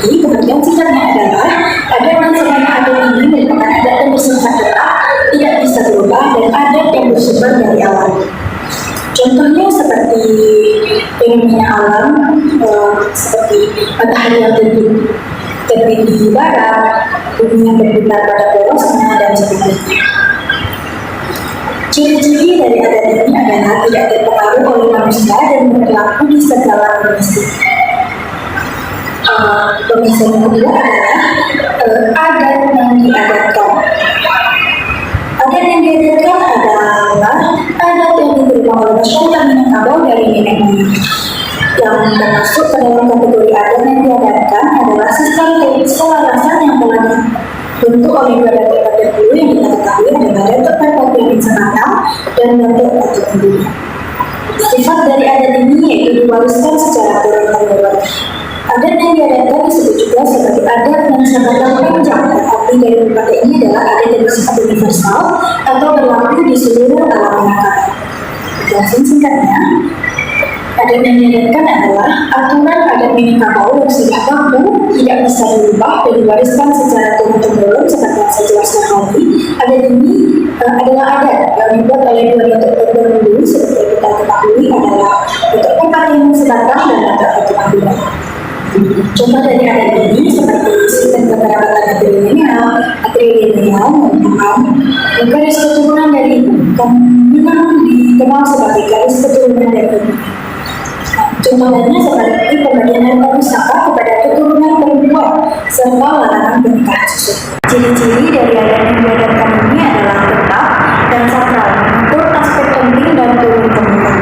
Jadi pengertian singkatnya adalah adat yang sebenarnya adat ini merupakan adat yang bersifat tetap, tidak bisa berubah, dan adat yang bersumber dari alam. Contohnya seperti fenomena alam, seperti matahari yang terbit di barat, bumi yang berputar pada porosnya, dan sebagainya. Ciri-ciri dari adat ini adalah tidak terpengaruh oleh manusia dan berlaku di segala kondisi. Pembahasan yang kedua adalah adat yang diadatkan. Adat yang diadatkan adalah adat yang diterima oleh masyarakat Minangkabau dari nenek moyang. Yang termasuk ke dalam kategori adat yang diadatkan adalah sistem keselarasan yang telah dibentuk oleh dua datuk terdahulu yang kita ketahui adalah Datuk Perpaduan Sanatau dan Datuk Datuk Kedua. Sifat dari adat ini yaitu diwariskan secara turun-temurun. Adat yang diadatkan disebut juga sebagai adat yang sangat panjang. Arti dari berbagai ini adalah adat yang bersifat universal atau berlaku di seluruh alam Minangkabau. Dan singkatnya, adat yang diadatkan adalah aturan adat Minangkabau yang sudah baku, tidak bisa dirubah dan diwariskan secara turun-temurun seperti yang saya jelaskan tadi. Adat ini adalah adat yang dibuat oleh dua datuk terdahulu seperti yang kita ketahui adalah Datuk Perpaduan Sanatau dan Datuk Datuk Kedua. Contoh dari adat ini seperti sistem kekerabatan matrilineal merupakan garis keturunan dari Minang dikenal sebagai garis keturunan dari ibu. Contoh lainnya seperti pembagian harta pusaka kepada keturunan perempuan serta larangan menikah susu. Ciri-ciri dari adat yang diadatkan ini adalah tetap dan sakral, mengatur aspek penting dan turun-temurun.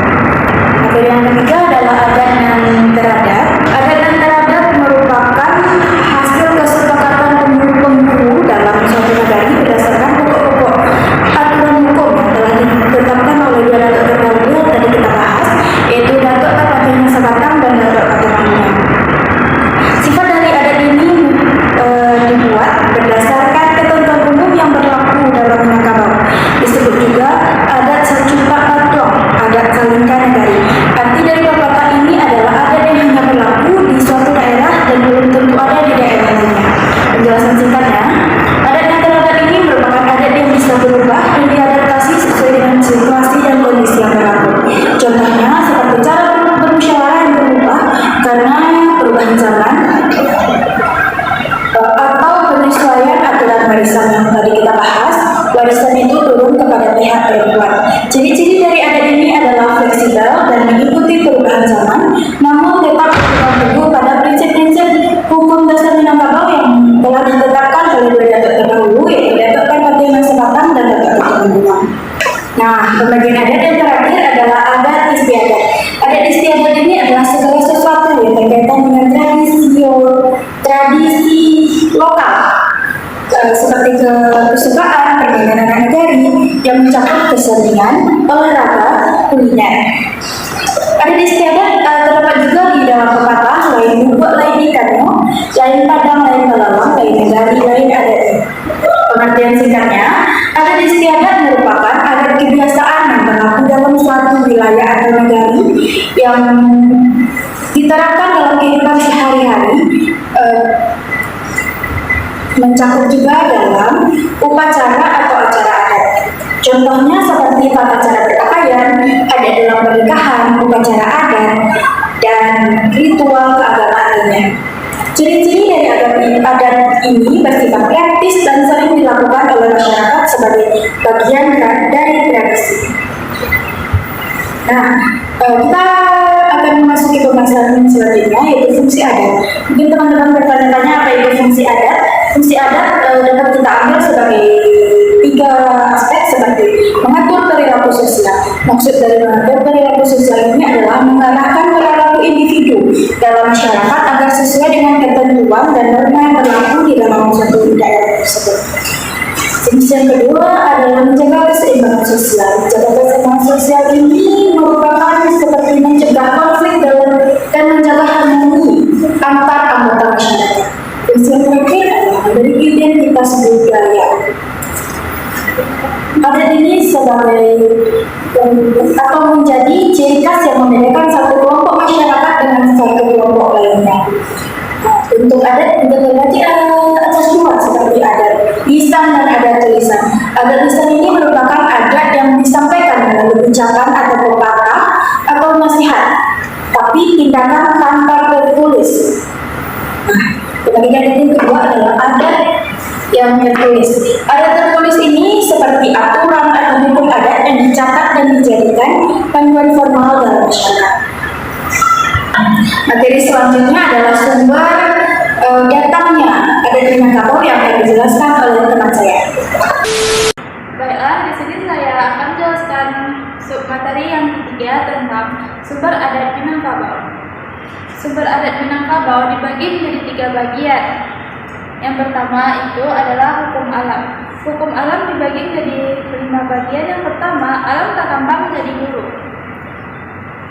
Materi yang ketiga adalah adat yang teradat. Adat yang teradat merupakan hasil kesepakatan pemuru dalam suatu negara berdasarkan pokok-pokok aturan hukum yang telah ditetapkan oleh dua datuk terdahulu yang tadi kita bahas, yaitu Datuk Perpaduan Sanatau dan Datuk Datuk Kedua. Sifat dari adat ini dibuat berdasarkan ketentuan umum yang berlaku dalam Minangkabau. Disebut juga adat Sacupa Patong, adat Salingka Negari. Arti dari pepatah ini adalah adat yang hanya berlaku di suatu daerah dan belum tentu ada di daerah lainnya. Penjelasan singkatnya, adat yang teradat ini merupakan adat yang bisa berubah dan diadaptasi sesuai dengan situasi dan kondisi yang berlaku. Contohnya seperti cara bermusyawarah yang berubah karena perubahan zaman atau penyesuaian aturan warisan yang tadi kita bahas. Warisan itu turun kepada pihak perempuan. Ciri-ciri dari adat ini adalah fleksibel dan mengikuti perubahan zaman, namun tetap berpegang teguh pada prinsip-prinsip hukum dasar Minangkabau yang telah ditetapkan oleh dua datuk terdahulu, yaitu Datuk Perpaduan Sanatau dan Datuk Datuk Kedua. Nah, pembagian adat yang terakhir adalah adat istiadat. Adat istiadat ini adalah segala sesuatu yang berkaitan dengan tradisi lokal, seperti kesukaan, permainan anak negari yang mencakup kesenian, olahraga, kuliner. Adat istiadat terdapat juga di dalam pepatah, lain bubuk, lain ikannya, lain padang, lain belalang, lain negari, lain adat. Pengertian singkatnya, adat istiadat merupakan adat kebiasaan yang berlaku dalam suatu wilayah atau negari yang diterapkan dalam kehidupan sehari-hari, mencakup juga dalam upacara atau acara adat. Contohnya seperti tata cara berpakaian, adat dalam pernikahan, upacara adat, dan ritual keagamaan lainnya. Ciri-ciri dari adat ini bersifat praktis dan sering dilakukan oleh masyarakat sebagai bagian dari tradisi. Nah, kita akan memasuki pembahasan selanjutnya, yaitu fungsi adat. Mungkin teman-teman bertanya-tanya apa itu fungsi adat? Fungsi adat dapat kita ambil sebagai tiga aspek, seperti mengatur perilaku sosial. Maksud dari mengatur perilaku sosial ini adalah mengarahkan perilaku individu dalam masyarakat agar sesuai dengan ketentuan dan norma yang berlaku di dalam suatu daerah tersebut. Fungsi yang kedua adalah menjaga keseimbangan sosial. Menjaga keseimbangan sosial ini merupakan seperti mencegah konflik dan menjaga harmoni antar anggota masyarakat. Fungsi yang terakhir adalah memberi identitas budaya. Adat ini sebagai atau menjadi ciri khas yang membedakan satu kelompok masyarakat dengan satu kelompok lainnya. Untuk adat juga berarti atas dua seperti adat lisan dan adat tulisan. Adat lisan ini merupakan adat yang disampaikan melalui ucapan atau pepatah atau nasihat, tapi tindakan tanpa tertulis. Kemudian yang kedua adalah adat yang tertulis. Adat tertulis ini seperti aturan atau hukum adat yang dicatat dan dijadikan panduan formal dalam masyarakat. Materi selanjutnya adalah sumber datangnya adat Minangkabau yang akan dijelaskan oleh teman saya. Baiklah, di sini saya akan jelaskan materi yang ketiga tentang sumber adat Minangkabau. Sumber adat Minangkabau dibagi menjadi 3 bagian. Yang pertama itu adalah hukum alam. Hukum alam dibagi menjadi 5 bagian. Yang pertama, alam tak tampak menjadi guru.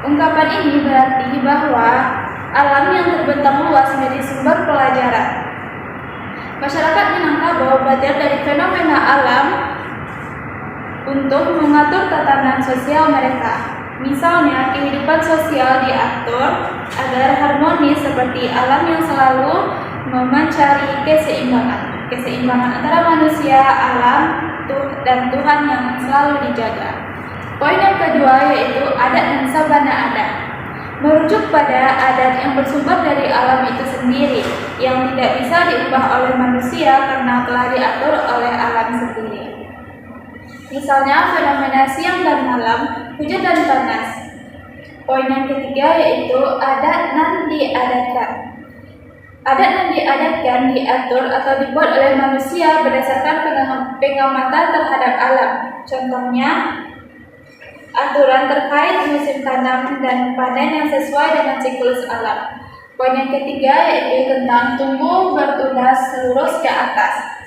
Ungkapan ini berarti bahwa alam yang terbentang luas menjadi sumber pelajaran. Masyarakat Minangkabau belajar dari fenomena alam untuk mengatur tatanan sosial mereka. Misalnya, kehidupan sosial diatur agar harmonis seperti alam yang selalu mencari keseimbangan antara manusia, alam, dan Tuhan yang selalu dijaga. Poin yang kedua yaitu adat dan sabana adat. Merujuk pada adat yang bersumber dari alam itu sendiri, yang tidak bisa diubah oleh manusia karena telah diatur oleh alam sendiri. Misalnya fenomena siang dan malam, hujan dan panas. Poin yang ketiga yaitu adat dan diadatkan. Adat dan diadatkan diatur atau dibuat oleh manusia berdasarkan pengamatan terhadap alam. Contohnya, aturan terkait musim tanam dan panen yang sesuai dengan siklus alam. Poin yang ketiga yaitu tentang tumbuh bertunas lurus ke atas.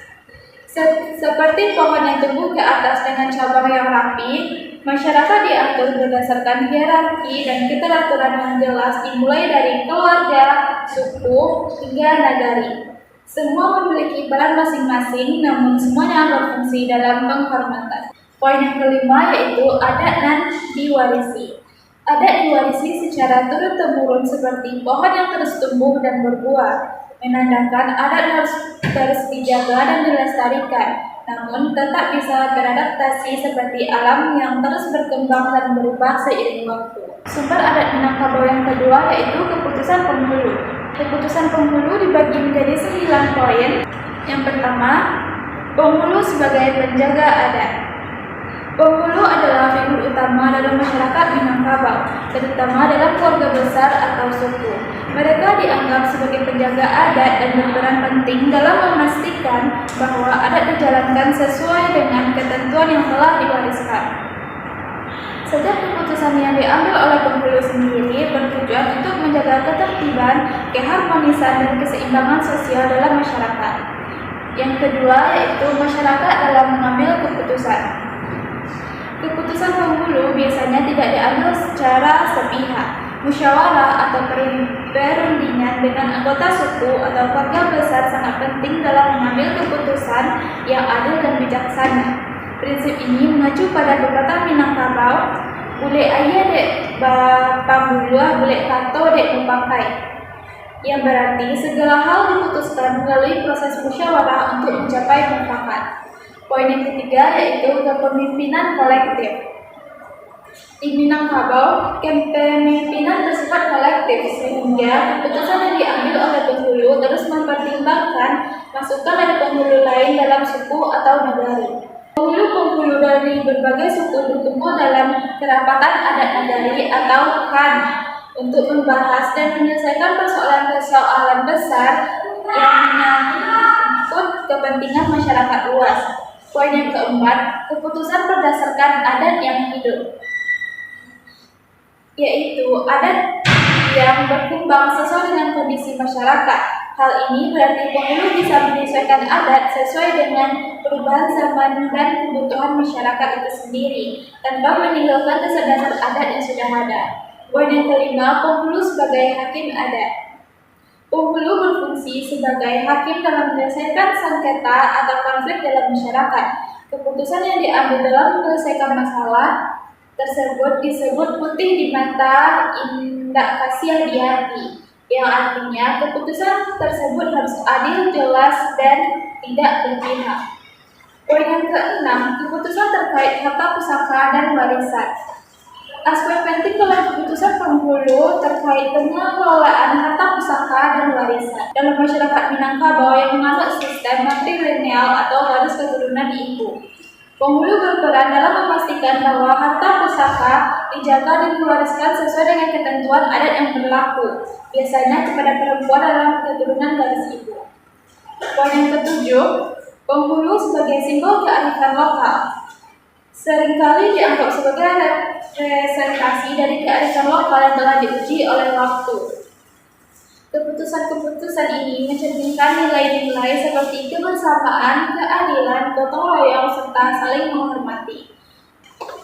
Seperti pohon yang tumbuh ke atas dengan cabang yang rapi, masyarakat diatur berdasarkan hierarki dan keteraturan yang jelas dimulai dari keluarga, suku, hingga nagari. Semua memiliki peran masing-masing, namun semuanya berfungsi dalam penghormatan. Poin yang kelima yaitu adat dan diwarisi. Adat diwarisi secara turun-temurun seperti pohon yang terus tumbuh dan berbuah, menandakan adat harus dijaga dan dilestarikan, namun tetap bisa beradaptasi seperti alam yang terus berkembang dan berubah seiring waktu. Sumber adat Minangkabau yang kedua yaitu keputusan penghulu. Keputusan penghulu dibagi menjadi 9 poin. Yang pertama, penghulu sebagai penjaga adat. Penghulu adalah figur utama dalam masyarakat Minangkabau, terutama dalam keluarga besar atau suku. Mereka dianggap sebagai penjaga adat dan berperan penting dalam memastikan bahwa adat dijalankan sesuai dengan ketentuan yang telah diwariskan. Setiap keputusan yang diambil oleh penghulu sendiri bertujuan untuk menjaga ketertiban, keharmonisan, dan keseimbangan sosial dalam masyarakat. Yang kedua yaitu masyarakat dalam mengambil keputusan. Keputusan penghulu biasanya tidak diambil secara sepihak. Musyawarah atau perundingan dengan anggota suku atau keluarga besar sangat penting dalam mengambil keputusan yang adil dan bijaksana. Prinsip ini mengacu pada pepatah Minangkabau, "Bule ayah dek pambuluah, bule kato dek mupakai," yang berarti segala hal diputuskan melalui proses musyawarah untuk mencapai mufakat. Poin yang ketiga yaitu kepemimpinan kolektif. Di Minangkabau, kepemimpinan bersifat kolektif sehingga keputusan yang diambil oleh penghulu terus mempertimbangkan masukan dari penghulu lain dalam suku atau nagari. Penghulu-penghulu dari berbagai suku berkumpul dalam kerapatan adat nagari atau KAN untuk membahas dan menyelesaikan persoalan-persoalan besar yang menyangkut kepentingan masyarakat luas. Poin yang keempat, keputusan berdasarkan adat yang hidup, yaitu adat yang berkembang sesuai dengan kondisi masyarakat. Hal ini berarti penghulu bisa menyesuaikan adat sesuai dengan perubahan zaman dan kebutuhan masyarakat itu sendiri, tanpa meninggalkan dasar-dasar adat yang sudah ada. Poin yang kelima, penghulu sebagai hakim adat. Penghulu berfungsi sebagai hakim dalam menyelesaikan sengketa atau konflik dalam masyarakat. Keputusan yang diambil dalam menyelesaikan masalah tersebut disebut putih di mata, indah kasiah di hati. yang artinya keputusan tersebut harus adil, jelas, dan tidak berpihak. Poin yang keenam, keputusan terkait harta pusaka dan warisan. Aspek penting dalam keputusan penghulu terkait pengelolaan harta pusaka dan warisan dalam masyarakat Minangkabau yang menganut sistem matrilineal atau garis keturunan ibu. Penghulu berperan dalam memastikan bahwa harta pusaka dijaga dan diwariskan sesuai dengan ketentuan adat yang berlaku, biasanya kepada perempuan dalam keturunan garis ibu. Poin yang ketujuh, penghulu sebagai simbol kearifan lokal. Seringkali dianggap sebagai representasi dari kearifan lokal yang telah diuji oleh waktu. Keputusan-keputusan ini mencerminkan nilai-nilai seperti kebersamaan, keadilan, gotong royong, serta saling menghormati.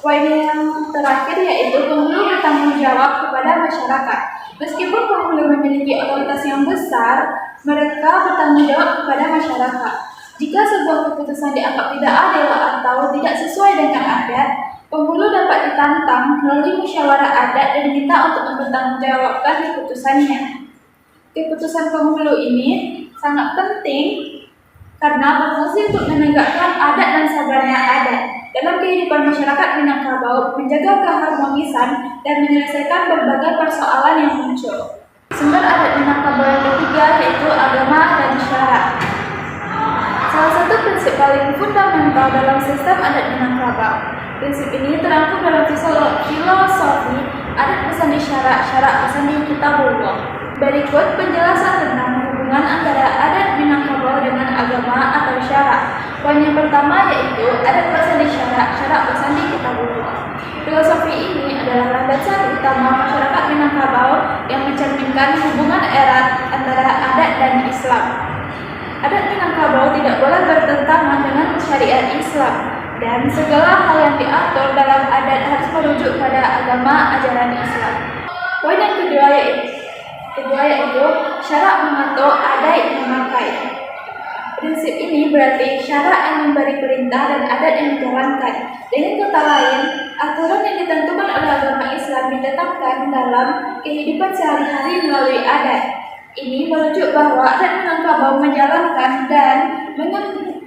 Poin yang terakhir yaitu penghulu bertanggung jawab kepada masyarakat. Meskipun penghulu memiliki otoritas yang besar, mereka bertanggung jawab kepada masyarakat. Jika sebuah keputusan dianggap tidak adil atau tidak sesuai dengan adat, penghulu dapat ditantang melalui musyawarah adat dan diminta untuk mempertanggungjawabkan keputusannya. Keputusan penghulu ini sangat penting karena berfungsi untuk menegakkan adat dan sabarnya adat dalam kehidupan masyarakat Minangkabau, menjaga keharmonisan dan menyelesaikan berbagai persoalan yang muncul. Sumber adat Minangkabau yang ketiga yaitu agama dan syarak. Salah satu prinsip paling fundamental dalam sistem adat Minangkabau. Prinsip ini terangkum dalam filosofi adat Pesandi Syarak Pesandi Kitabullah. Berikut penjelasan tentang hubungan antara adat Minangkabau dengan agama atau syarak. Poin yang pertama yaitu adat Pesandi Syarak Pesandi Kitabullah. Filosofi ini adalah landasan utama masyarakat Minangkabau yang mencerminkan hubungan erat antara adat dan Islam. Adat Minangkabau tidak boleh bertentangan dengan syariat Islam dan segala hal yang diatur dalam adat harus merujuk pada agama ajaran Islam. Poin yang kedua yaitu syarak mengatur, adat memakai. Prinsip ini berarti syarak yang memberi perintah dan adat yang dijalankan. Dengan kata lain, aturan yang ditentukan oleh agama Islam ditetapkan dalam kehidupan sehari-hari melalui adat. Ini merujuk bahwa adat Minangkabau menjalankan dan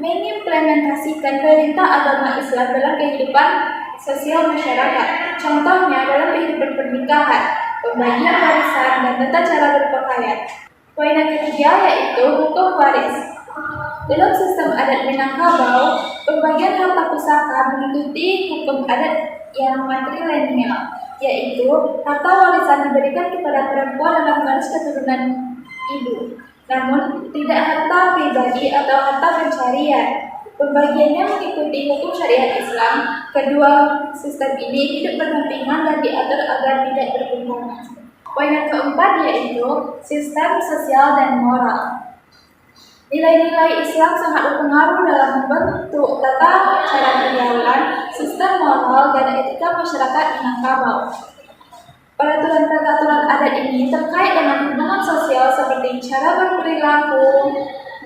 mengimplementasikan perintah agama Islam dalam kehidupan sosial masyarakat. Contohnya dalam kehidupan pernikahan, pembagian warisan, dan tata cara berpakaian. Poin yang ketiga yaitu hukum waris. Dalam sistem adat Minangkabau, pembagian harta pusaka mengikuti hukum adat yang matrilineal, yaitu harta warisan diberikan kepada perempuan dalam garis keturunan ibu, namun tidak harta pribadi atau harta pencarian. Pembagiannya mengikuti hukum syariat Islam. Kedua sistem ini hidup berdampingan dan diatur agar tidak bertentangan. Poin yang keempat yaitu sistem sosial dan moral. Nilai-nilai Islam sangat berpengaruh dalam membentuk tata cara pergaulan, sistem moral, dan etika masyarakat Minangkabau. Peraturan-peraturan adat ini terkait dengan hubungan sosial seperti cara berperilaku,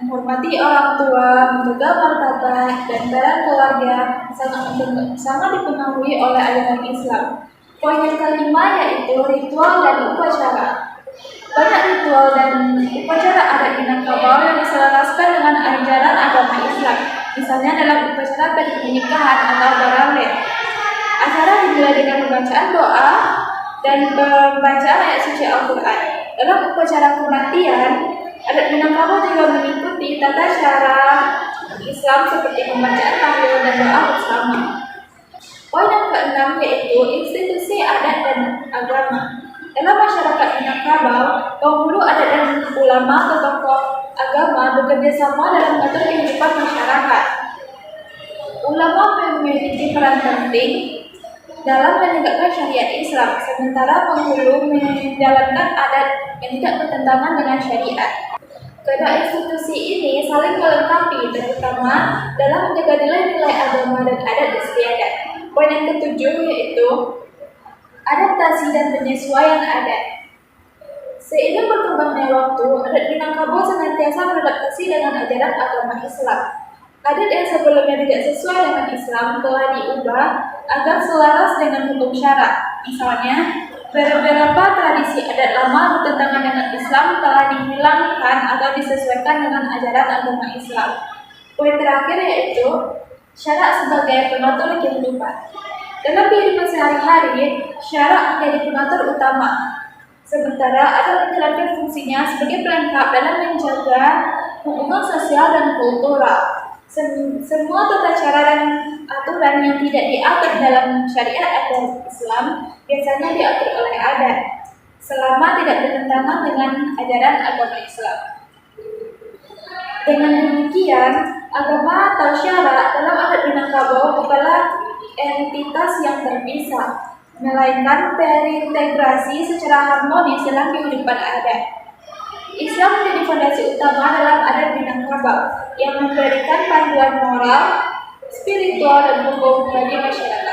menghormati orang tua, menjaga martabat, dan peran keluarga sangat dipengaruhi oleh ajaran Islam. Poin yang kelima yaitu ritual dan upacara. Banyak ritual dan upacara adat Minangkabau yang diselaraskan dengan ajaran agama Islam, misalnya dalam upacara pernikahan atau barale. Acara dimulai dengan pembacaan doa dan pembacaan ayat suci Al-Quran. Dalam upacara kematian, adat Minangkabau juga mengikuti tata cara Islam seperti pembacaan tahlil dan doa bersama. Poin yang keenam yaitu institusi adat dan agama. Dalam masyarakat Minangkabau, penghulu adat dan ulama atau tokoh agama bekerja sama dalam mengatur kehidupan masyarakat. Ulama memiliki peran penting dalam menegakkan syariat Islam, sementara penghulu menjalankan adat yang tidak bertentangan dengan syariat. Kedua institusi ini saling melengkapi, terutama dalam menjaga nilai-nilai agama dan adat istiadat. Poin yang ketujuh yaitu adaptasi dan penyesuaian adat. Seiring berkembangnya waktu, adat Minangkabau senantiasa beradaptasi dengan ajaran agama Islam. Adat yang sebelumnya tidak sesuai dengan Islam telah diubah agar selaras dengan hukum syarak. Misalnya, Beberapa tradisi adat lama bertentangan dengan Islam telah dihilangkan atau disesuaikan dengan ajaran agama Islam. Poin terakhir yaitu syarak sebagai pengatur kehidupan. Dalam kehidupan sehari-hari, syarak menjadi pengatur utama. Sementara adat menjalankan fungsinya sebagai pelengkap dalam menjaga hubungan sosial dan kultural. Semua tata cara dan aturan yang tidak diatur dalam syariat atau Islam biasanya diatur oleh adat, selama tidak bertentangan dengan ajaran agama Islam. Dengan demikian, agama atau syarak dalam adat Minangkabau bukanlah entitas yang terpisah, melainkan terintegrasi secara harmonis dalam kehidupan adat. Islam menjadi fondasi utama dalam adat Minangkabau yang memberikan panduan moral, spiritual, dan hukum bagi masyarakat.